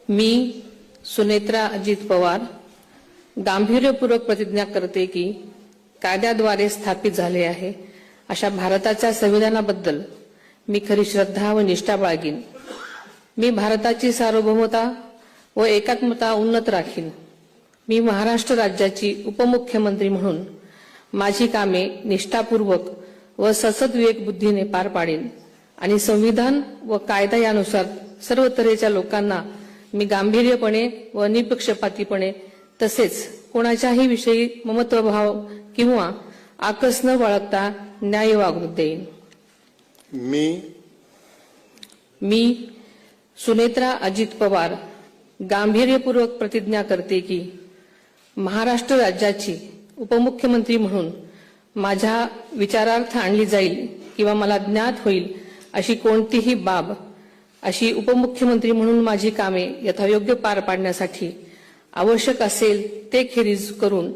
मी सुनेत्रा अजित पवार गांभीर्यपूर्वक प्रतिज्ञा करते की कायद्याद्वारे स्थापित झाले आहे अशा भारताच्या संविधानाबद्दल मी खरी श्रद्धा व निष्ठा बाळगीन। मी भारताची सार्वभौमता व एकात्मता उन्नत राखीन। मी महाराष्ट्र राज्याची उपमुख्यमंत्री म्हणून माझी कामे निष्ठापूर्वक व ससद्विवेक बुद्धीने पार पाडेन आणि संविधान व कायदा यानुसार सर्व तऱ्हेच्या लोकांना मी गांभीर्यपणे व निपक्षपातीपणे तसेच कोणाच्याही विषयी ममत्वभाव किंवा आकस न बाळगता न्याय वागणूक देईन। मी सुनेत्रा अजित पवार गांभीर्यपूर्वक प्रतिज्ञा करते की महाराष्ट्र राज्याची उपमुख्यमंत्री म्हणून माझ्या विचारार्थ आणली जाईल किंवा मला ज्ञात होईल अशी कोणतीही बाब अशी उपमुख्यमंत्री म्हणून माझी कामे यथायोग्य पार पाडण्यासाठी आवश्यक असेल ते खेरीज करून